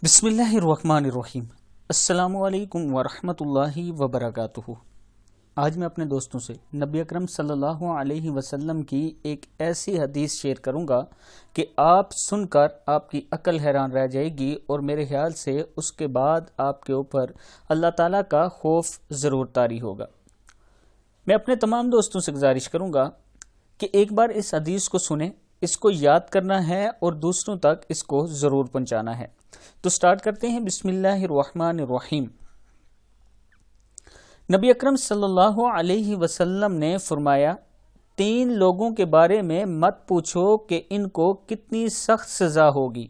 बिस्मिल्लाहिर्रहमानिर्रहीम। अस्सलामु अलैकुम वरहमत उल्लाहि वबरकातुहू। आज मैं अपने दोस्तों से नबी अकरम सल्लल्लाहु अलैहि वसल्लम की एक ऐसी हदीस शेयर करूंगा कि आप सुनकर आपकी अकल हैरान रह जाएगी और मेरे ख्याल से उसके बाद आपके ऊपर अल्लाह ताला का खौफ ज़रूर तारी होगा। मैं अपने तमाम दोस्तों से गुजारिश करूंगा कि एक बार इस हदीस को सुने, इसको याद करना है और दूसरों तक इसको ज़रूर पहुंचाना है। तो स्टार्ट करते हैं। बिस्मिल्लाहिर्रहमानिर्रहीम। नबी अकरम सल्लल्लाहु अलैहि वसल्लम ने फरमाया, 3 लोगों के बारे में मत पूछो कि इनको कितनी सख्त सजा होगी।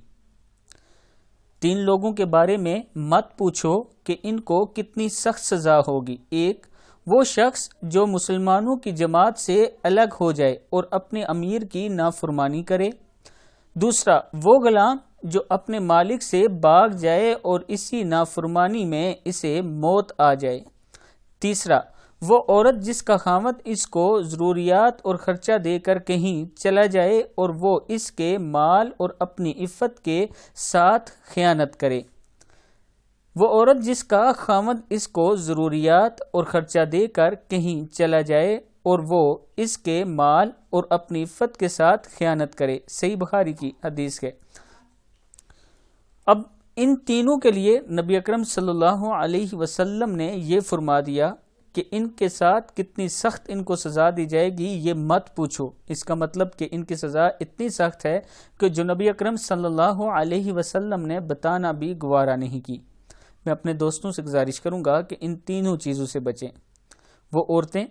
3 लोगों के बारे में मत पूछो कि इनको कितनी सख्त सजा होगी। एक, वो शख्स जो मुसलमानों की जमात से अलग हो जाए और अपने अमीर की नाफरमानी करे। दूसरा, वो गुलाम जो अपने मालिक से भाग जाए और इसी नाफरमानी में इसे मौत आ जाए। तीसरा, वो औरत जिसका खामद इसको ज़रूरियात और खर्चा देकर कहीं चला जाए और वो इसके माल और अपनी इफ़्फ़त के साथ खयानत करे। वो औरत जिसका खामद इसको ज़रूरियात और खर्चा देकर कहीं चला जाए और वो इसके माल और अपनी इफ़्फ़त के साथ खयानत करे। सही बुखारी की हदीस है। अब इन तीनों के लिए नबी अकरम सल्लल्लाहु अलैहि वसल्लम ने ये फरमा दिया कि इनके साथ कितनी सख्त इनको सज़ा दी जाएगी, ये मत पूछो। इसका मतलब कि इनकी सज़ा इतनी सख्त है कि जो नबी अकरम सल्लल्लाहु अलैहि वसल्लम ने बताना भी गवारा नहीं की। मैं अपने दोस्तों से गुजारिश करूंगा कि इन तीनों चीज़ों से बचें। वो औरतें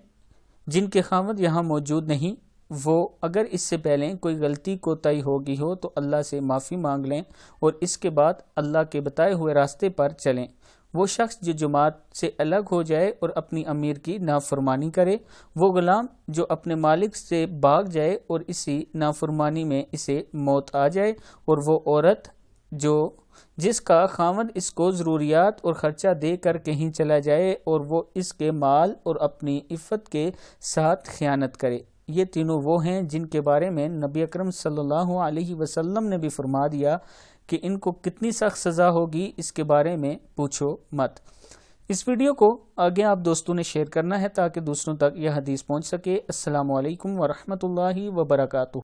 जिनके खामद यहाँ मौजूद नहीं, वो अगर इससे पहले कोई गलती कोताही होगी हो तो अल्लाह से माफ़ी मांग लें और इसके बाद अल्लाह के बताए हुए रास्ते पर चलें। वो शख्स जो जमात से अलग हो जाए और अपनी अमीर की नाफरमानी करे। वो गुलाम जो अपने मालिक से भाग जाए और इसी नाफरमानी में इसे मौत आ जाए। और वो औरत जो जिसका खामद इसको ज़रूरियात और ख़र्चा दे कर कहीं चला जाए और वो इसके माल और अपनी इफ़्फ़त के साथ खयानत करे। ये तीनों वो हैं जिनके बारे में नबी अकरम सल्लल्लाहु अलैहि वसल्लम ने भी फरमा दिया कि इनको कितनी सख्त सज़ा होगी, इसके बारे में पूछो मत। इस वीडियो को आगे आप दोस्तों ने शेयर करना है ताकि दूसरों तक यह हदीस पहुंच सके। अस्सलामु अलैकुम वरहमतुल्लाहि वबरकातुहू।